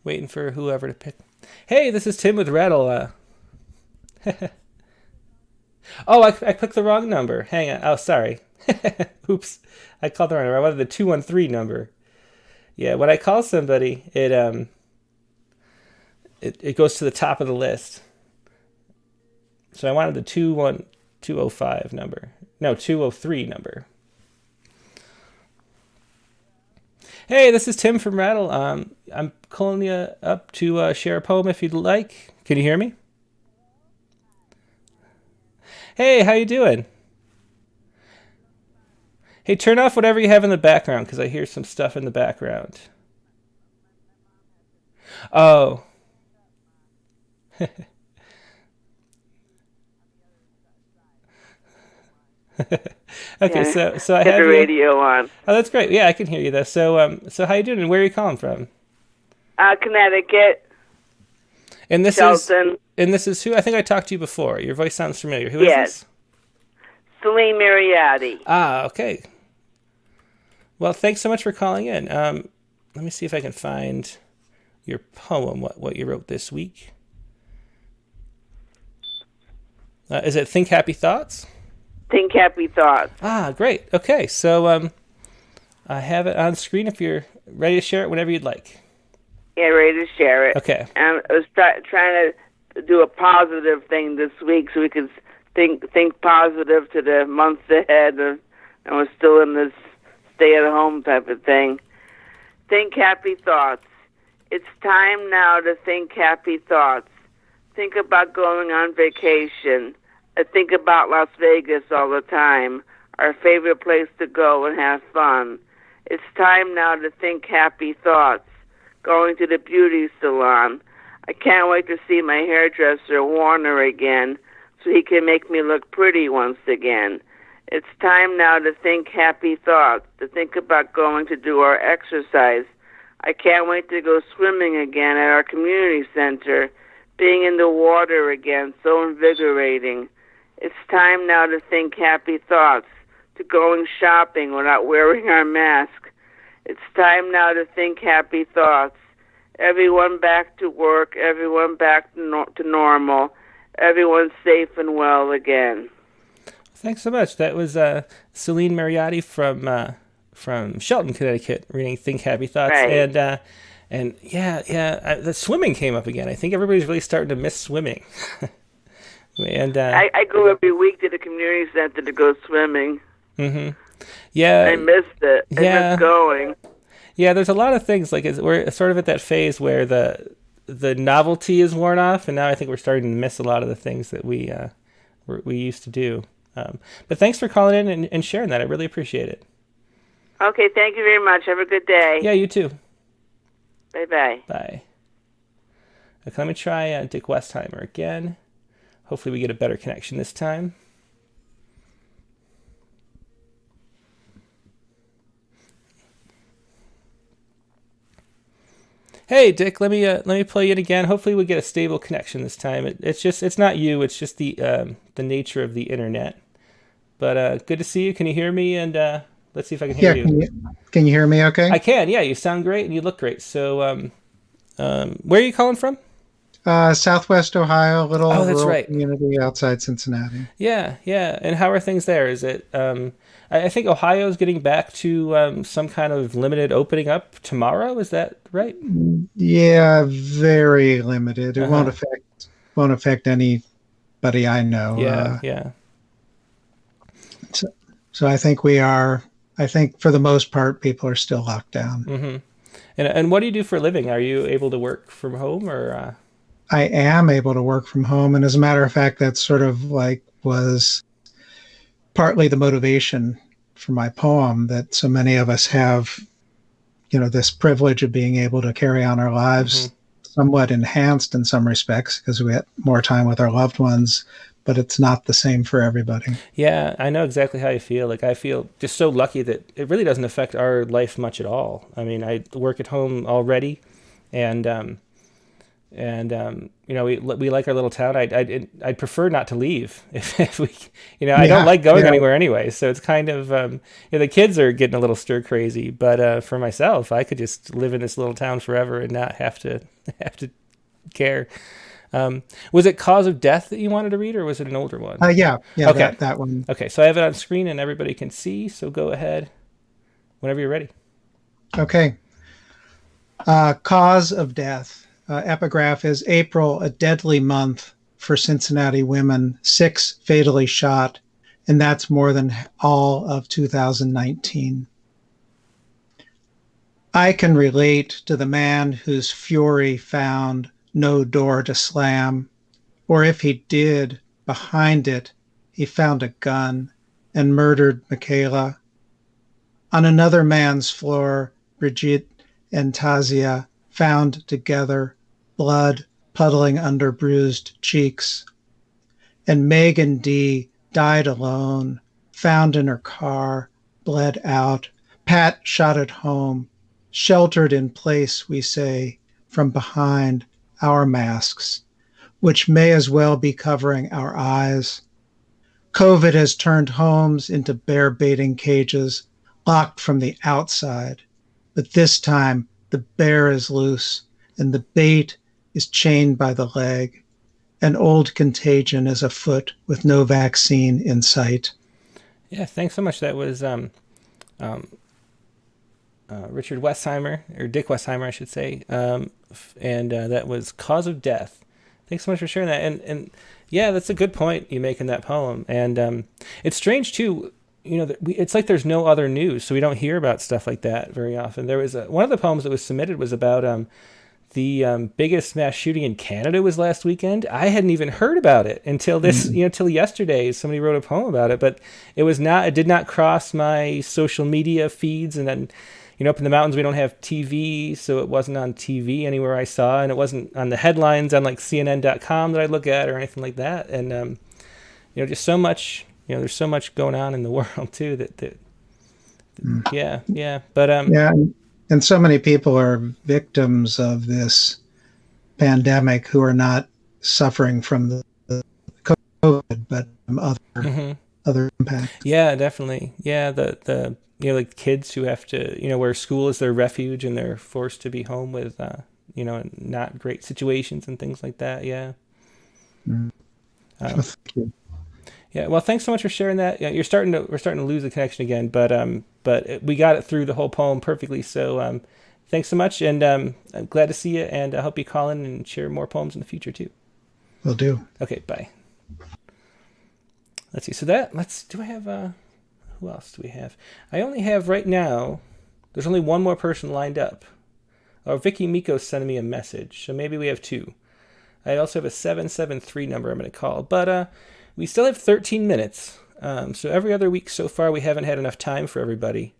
Waiting for whoever to pick. Hey, this is Tim with Rattle. Oh, I clicked the wrong number. Hang on. Oh, sorry. Oops. I called the wrong number. I wanted the 213 number. Yeah, when I call somebody, it goes to the top of the list. So I wanted the 205 number. No, 203 number. Hey, this is Tim from Rattle. I'm calling you up to share a poem if you'd like. Can you hear me? Hey, how you doing? Hey, turn off whatever you have in the background because I hear some stuff in the background. Oh. Okay, yeah. so I have the radio on. Oh, that's great. Yeah, I can hear you though. So how you doing? And where are you calling from? Connecticut. And this Shelton. is who? I think I talked to you before. Your voice sounds familiar. Who is this? Celine Mariotti. Okay. Well, thanks so much for calling in. Let me see if I can find your poem. What you wrote this week? Is it Think Happy Thoughts? Think Happy Thoughts. Great. Okay, so I have it on screen if you're ready to share it whenever you'd like. Yeah, ready to share it. Okay. And I was trying to do a positive thing this week so we could think positive to the months ahead, and we're still in this stay-at-home type of thing. Think happy thoughts. It's time now to think happy thoughts. Think about going on vacation. I think about Las Vegas all the time, our favorite place to go and have fun. It's time now to think happy thoughts. Going to the beauty salon. I can't wait to see my hairdresser, Warner, again, so he can make me look pretty once again. It's time now to think happy thoughts, to think about going to do our exercise. I can't wait to go swimming again at our community center, being in the water again, so invigorating. It's time now to think happy thoughts, to going shopping without wearing our mask. It's time now to think happy thoughts. Everyone back to work, everyone back to normal, everyone safe and well again. Thanks so much. That was Celine Mariotti from Shelton, Connecticut, reading "Think Happy Thoughts." Right. And the swimming came up again. I think everybody's really starting to miss swimming. And I go every week to the community center to go swimming. Mm-hmm. Yeah, I missed it. I miss going. Yeah, there's a lot of things we're sort of at that phase where the novelty is worn off, and now I think we're starting to miss a lot of the things that we used to do. But thanks for calling in and sharing that. I really appreciate it. Okay, thank you very much. Have a good day. Yeah, you too. Bye-bye. Bye. Okay, let me try Dick Westheimer again. Hopefully we get a better connection this time. Hey, Dick, let me play it again. Hopefully we get a stable connection this time. It's not you. It's just the nature of the internet. But good to see you. Can you hear me? And let's see if I can hear you. Can you hear me okay? I can, yeah. You sound great and you look great. So where are you calling from? Southwest Ohio, a little rural right. community outside Cincinnati. Yeah. And how are things there? Is it... I think Ohio is getting back to some kind of limited opening up tomorrow. Is that right? Yeah, very limited. It won't affect anybody I know. Yeah. So I think we are. I think for the most part, people are still locked down. Mm-hmm. And what do you do for a living? Are you able to work from home or? I am able to work from home, and as a matter of fact, that sort of was partly the motivation for my poem, that so many of us have, this privilege of being able to carry on our lives somewhat enhanced in some respects because we have more time with our loved ones, but it's not the same for everybody. Yeah, I know exactly how you feel. I feel just so lucky that it really doesn't affect our life much at all. I mean, I work at home already, and we like our little town. I'd prefer not to leave if we, I don't like going anywhere anyway. So it's kind of, the kids are getting a little stir crazy, but for myself, I could just live in this little town forever and not have to care. Was it Cause of Death that you wanted to read, or was it an older one? Yeah. Okay. That one. Okay. So I have it on screen and everybody can see. So go ahead whenever you're ready. Okay. Cause of Death. Epigraph is April, a deadly month for Cincinnati women, 6 fatally shot, and that's more than all of 2019. I can relate to the man whose fury found no door to slam, or if he did, behind it, he found a gun and murdered Michaela. On another man's floor, Brigitte and Tazia found together, blood puddling under bruised cheeks. And Megan D. died alone, found in her car, bled out. Pat shot at home, sheltered in place, we say, from behind our masks, which may as well be covering our eyes. COVID has turned homes into bear baiting cages, locked from the outside. But this time, the bear is loose, and the bait is chained by the leg. An old contagion is afoot with no vaccine in sight. Yeah, thanks so much. That was Richard Westheimer, or Dick Westheimer, I should say. And that was Cause of Death. Thanks so much for sharing that. And yeah, that's a good point you make in that poem. And it's strange, too. It's like there's no other news, so we don't hear about stuff like that very often. There was one of the poems that was submitted was about the biggest mass shooting in Canada was last weekend. I hadn't even heard about it until till yesterday. Somebody wrote a poem about it, but it did not cross my social media feeds. And then, up in the mountains, we don't have TV, so it wasn't on TV anywhere I saw, and it wasn't on the headlines on CNN.com that I look at or anything like that. And, just so much there's so much going on in the world too that yeah. But Yeah, and so many people are victims of this pandemic who are not suffering from the COVID, but from other impacts. Yeah, definitely. Yeah, the like kids who have to where school is their refuge and they're forced to be home with not great situations and things like that. Yeah. Thank you. Yeah. Well, thanks so much for sharing that. Yeah, we're starting to lose the connection again, but we got it through the whole poem perfectly. So thanks so much, and I'm glad to see you, and I hope you call in and share more poems in the future too. Will do. Okay. Bye. Let's see. So do I have who else do we have? I only have right now, there's only one more person lined up. Oh, Vicky Miko's sending me a message, so maybe we have two. I also have a 773 number I'm going to call, but we still have 13 minutes. So every other week so far we haven't had enough time for everybody.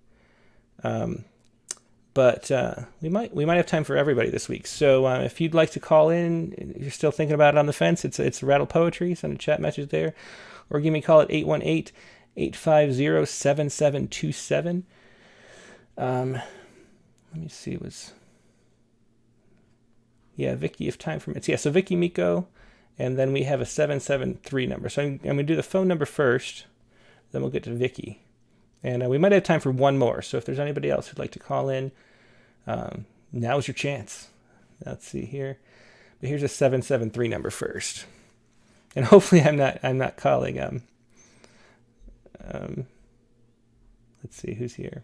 But we might have time for everybody this week. So if you'd like to call in, you're still thinking about it on the fence, it's Rattle Poetry, send a chat message there. Or give me a call at 818-850-7727. Let me see. Vicky, if time permits. Yeah, so Vicky Miko, and then we have a 773 number. So I'm going to do the phone number first, then we'll get to Vicky. And we might have time for one more. So if there's anybody else who'd like to call in, now's your chance. Let's see here. But here's a 773 number first. And hopefully I'm not calling let's see who's here.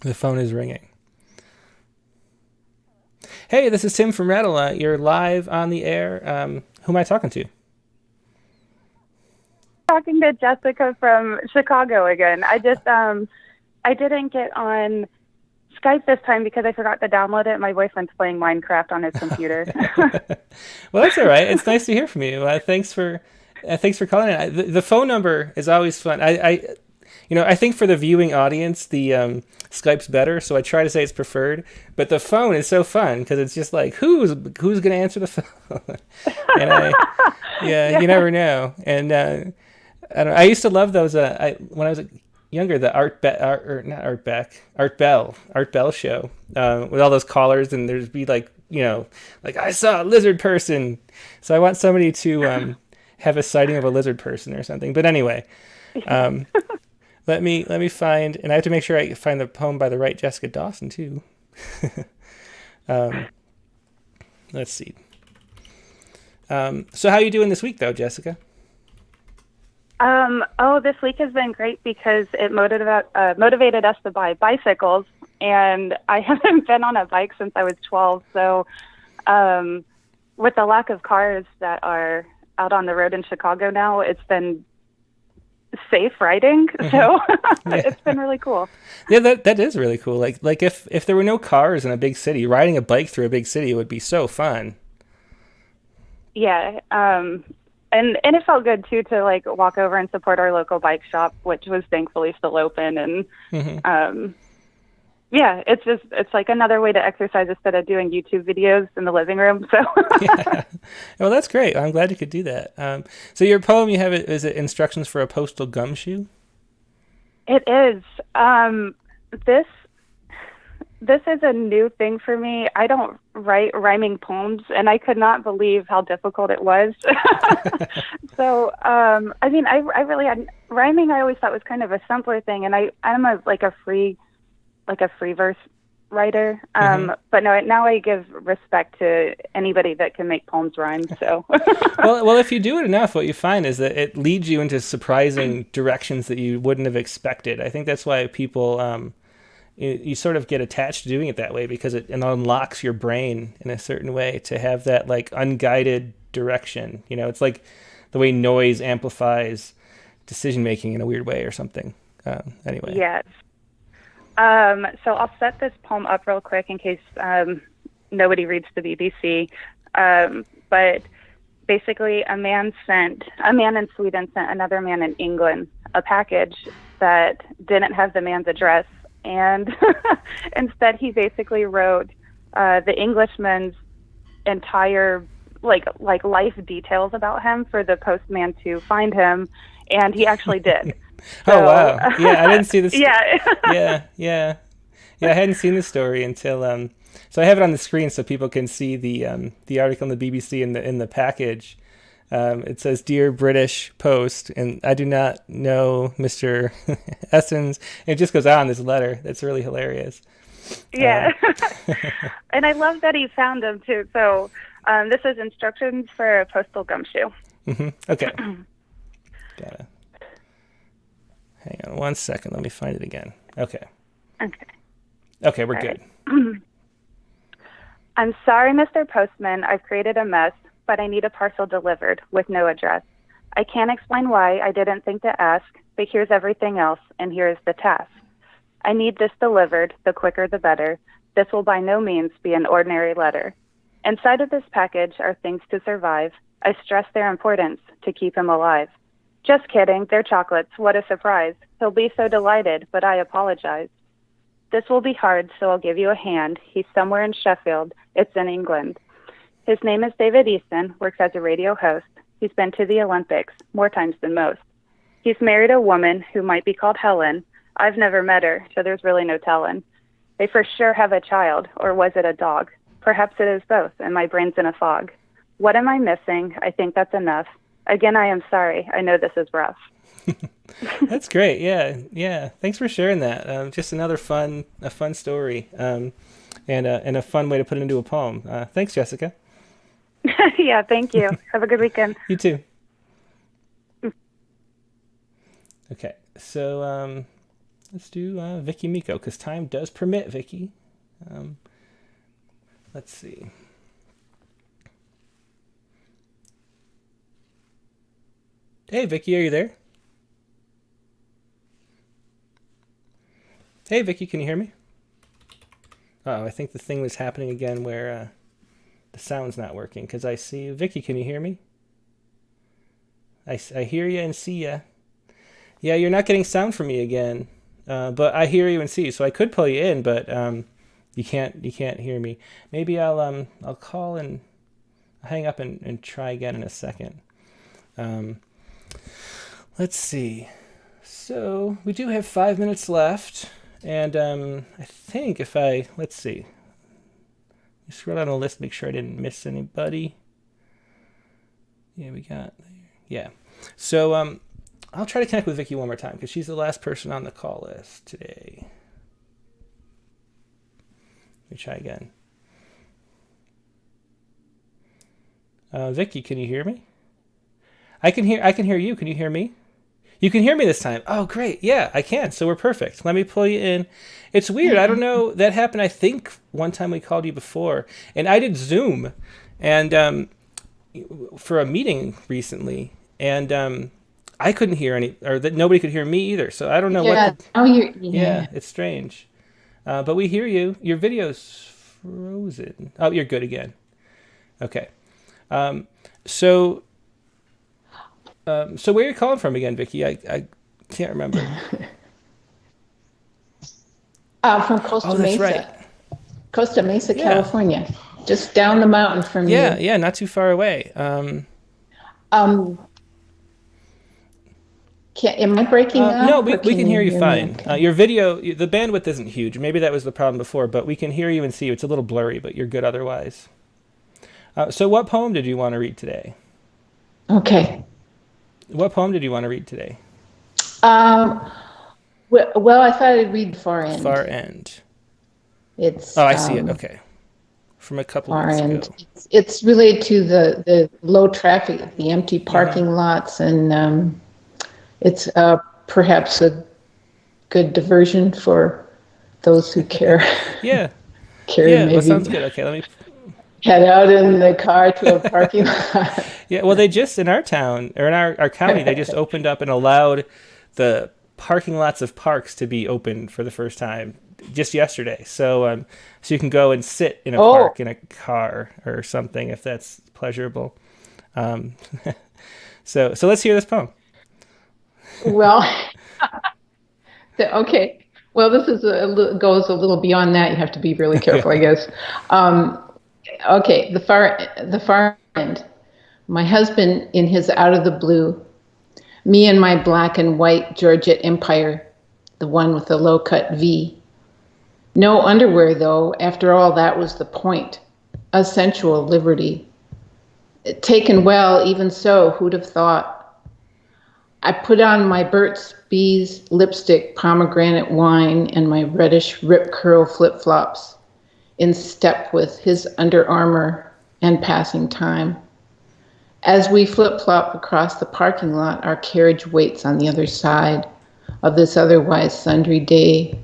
The phone is ringing. Hey, this is Tim from Rattle. You're live on the air. Who am I talking to? Talking to Jessica from Chicago again. I didn't get on Skype this time because I forgot to download it. My boyfriend's playing Minecraft on his computer. Well, that's all right. It's nice to hear from you. Thanks for calling in. The phone number is always fun. I think for the viewing audience, the Skype's better, so I try to say it's preferred. But the phone is so fun because it's just like who's going to answer the phone, and you never know. And I used to love those. When I was younger, the Art Bell show with all those callers, and there'd be like I saw a lizard person. So I want somebody to have a sighting of a lizard person or something. But anyway, let me find, and I have to make sure I find the poem by the right Jessica Dawson too. Let's see. So how are you doing this week though, Jessica? This week has been great because it motivated us to buy bicycles, and I haven't been on a bike since I was 12. So, with the lack of cars that are out on the road in Chicago now, it's been safe riding. Mm-hmm. So it's been really cool. Yeah, that is really cool. Like if there were no cars in a big city, riding a bike through a big city would be so fun. Yeah. And it felt good too to like walk over and support our local bike shop, which was thankfully still open. And it's like another way to exercise instead of doing YouTube videos in the living room. So yeah. Well, that's great. I'm glad you could do that. So your poem, you have it. Is it Instructions for a Postal Gumshoe? It is. This is a new thing for me. I don't write rhyming poems, and I could not believe how difficult it was. So, I really had rhyming. I always thought was kind of a simpler thing, and I'm a free verse writer. But no, now I give respect to anybody that can make poems rhyme. So, well, if you do it enough, what you find is that it leads you into surprising directions that you wouldn't have expected. I think that's why people. You sort of get attached to doing it that way because it unlocks your brain in a certain way to have that like unguided direction. It's like the way noise amplifies decision making in a weird way or something. Anyway. Yes. So I'll set this poem up real quick in case nobody reads the BBC. But basically, a man in Sweden sent another man in England a package that didn't have the man's address. And instead, he basically wrote the Englishman's entire like life details about him for the postman to find him. And he actually did. Oh, wow. Yeah, I didn't see this. Yeah. Yeah. I hadn't seen the story until so I have it on the screen so people can see the article in the BBC in the package. It says, "Dear British Post," and I do not know Mr. Essens. It just goes on this letter. That's really hilarious. Yeah. And I love that he found them too. So this is instructions for a postal gumshoe. Okay. Gotta hang on 1 second. Let me find it again. Okay, we're All good. Right. I'm sorry, Mr. Postman. I've created a mess, but I need a parcel delivered with no address. I can't explain why I didn't think to ask, but here's everything else, and here's the task. I need this delivered, the quicker the better. This will by no means be an ordinary letter. Inside of this package are things to survive. I stress their importance to keep him alive. Just kidding, they're chocolates, what a surprise. He'll be so delighted, but I apologize. This will be hard, so I'll give you a hand. He's somewhere in Sheffield. It's in England. His name is David Easton, works as a radio host. He's been to the Olympics, more times than most. He's married a woman who might be called Helen. I've never met her, so there's really no telling. They for sure have a child, or was it a dog? Perhaps it is both, and my brain's in a fog. What am I missing? I think that's enough. Again, I am sorry. I know this is rough. That's great. Yeah. Thanks for sharing that. Just another fun story, and a fun way to put it into a poem. Thanks, Jessica. Yeah, thank you. Have a good weekend. You too. Okay, so let's do Vicky Miko, because time does permit, Vicky. Let's see. Hey, Vicky, are you there? Hey, Vicky, can you hear me? Oh, I think the thing was happening again where the sound's not working, because I see you. Vicky, can you hear me? I hear you and see you. Yeah, you're not getting sound from me again, but I hear you and see you, so I could pull you in, but you can't hear me. Maybe I'll call and hang up and try again in a second. Let's see. So we do have 5 minutes left, and I think let's see. Scroll down the list, make sure I didn't miss anybody. Yeah. So I'll try to connect with Vicky one more time, because she's the last person on the call list today. Let me try again. Vicky, can you hear me? I can hear you. Can you hear me? You can hear me this time. Oh, great. Yeah, I can. So we're perfect. Let me pull you in. It's weird. I don't know. That happened, I think, one time we called you before. And I did Zoom and for a meeting recently. And I couldn't hear that nobody could hear me either. So I don't know what. Yeah, it's strange. But we hear you. Your video's frozen. Oh, you're good again. Okay. So where are you calling from again, Vicky? I can't remember. From Costa Mesa. Right. Costa Mesa, California. Just down the mountain from you. Yeah, not too far away. Am I breaking up? No, we can hear you fine. Okay. Your video, the bandwidth isn't huge. Maybe that was the problem before, but we can hear you and see you. It's a little blurry, but you're good otherwise. So what poem did you want to read today? Okay. What poem did you want to read today? Well, I thought I'd read Far End. Far End. It's. Oh, I see it. Okay. From a couple Far months End. ago. It's related to the low traffic, the empty parking lots, and it's perhaps a good diversion for those who care. Yeah. Maybe that sounds good. Okay, let me head out in the car to a parking lot. Yeah, well, they just, in our town, or in our county, they just opened up and allowed the parking lots of parks to be open for the first time just yesterday. So so you can go and sit in a park in a car or something if that's pleasurable. So let's hear this poem. Well, okay. Well, this is goes a little beyond that. You have to be really careful, I guess. Okay, the far end. My husband, in his out of the blue, Me and my black and white Georgette Empire, the one with the low-cut V. No underwear, though. After all, that was the point. A sensual liberty. Taken well, even so, who'd have thought? I put on my Burt's Bees lipstick, pomegranate wine, and my reddish rip curl flip-flops, in step with his Under Armour and passing time. As we flip-flop across the parking lot, our carriage waits on the other side of this otherwise sundry day.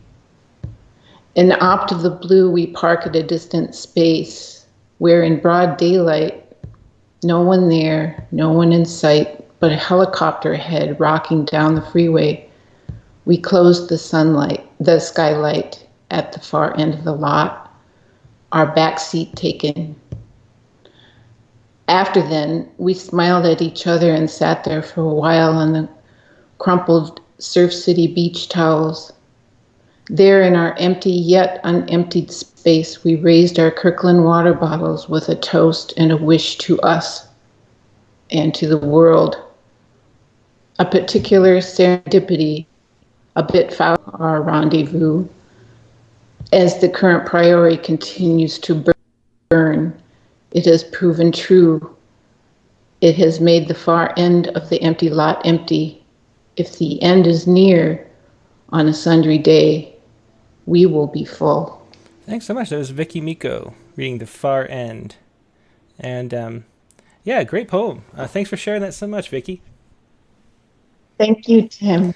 In the opt of the blue, we park at a distant space where in broad daylight, no one there, no one in sight, but a helicopter ahead rocking down the freeway. We close the skylight at the far end of the lot, our back seat taken. After then, we smiled at each other and sat there for a while on the crumpled Surf City beach towels. There in our empty yet unemptied space, we raised our Kirkland water bottles with a toast and a wish to us and to the world. A particular serendipity, a bit foul, our rendezvous, as the current priority continues to burn. It has proven true. It has made the far end of the empty lot empty. If the end is near on a sundry day, we will be full. Thanks so much. That was Vicky Miko reading The Far End. And yeah, great poem. Thanks for sharing that so much, Vicky. Thank you, Tim.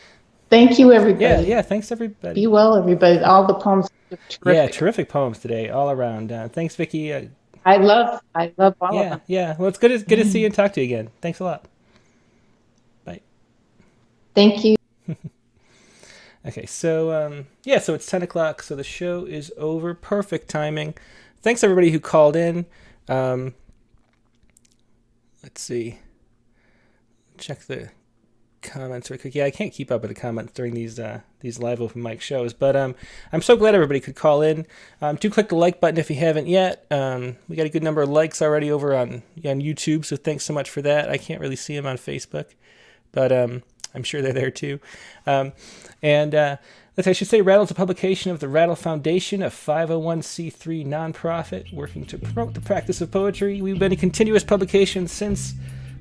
Thank you, everybody. Yeah, thanks, everybody. Be well, everybody. All the poems are terrific. Yeah, terrific poems today, all around. Thanks, Vicky. I love all of them. Yeah. Well, it's good to see you and talk to you again. Thanks a lot. Bye. Thank you. Okay, so so it's 10 o'clock, so the show is over. Perfect timing. Thanks everybody who called in. Let's see. Check the comments real quick. Yeah, I can't keep up with the comments during these live open mic shows, but I'm so glad everybody could call in. Do click the like button if you haven't yet. We got a good number of likes already over on YouTube, so thanks so much for that. I can't really see them on Facebook, but I'm sure they're there too. I should say Rattle's a publication of the Rattle Foundation, a 501c3 nonprofit working to promote the practice of poetry. We've been a continuous publication since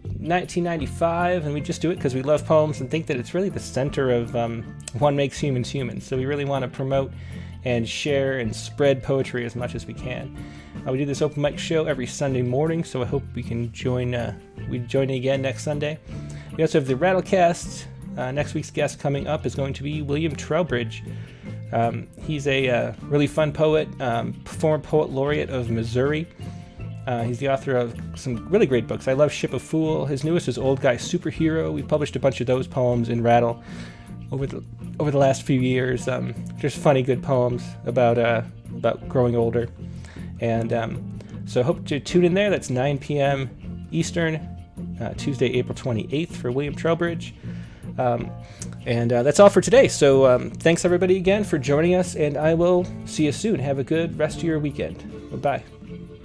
1995, and we just do it because we love poems and think that it's really the center of One Makes Humans Human. So we really want to promote and share and spread poetry as much as we can. We do this open mic show every Sunday morning, so I hope we can join you again next Sunday. We also have the Rattlecast. Next week's guest coming up is going to be William Trowbridge. He's a really fun poet, former poet laureate of Missouri. He's the author of some really great books. I love Ship of Fool. His newest is Old Guy Superhero. We published a bunch of those poems in Rattle over the last few years. Just funny, good poems about growing older. And so I hope to tune in there. That's 9 p.m. Eastern, Tuesday, April 28th for William Trowbridge. And that's all for today. So thanks everybody again for joining us, and I will see you soon. Have a good rest of your weekend. Bye-bye.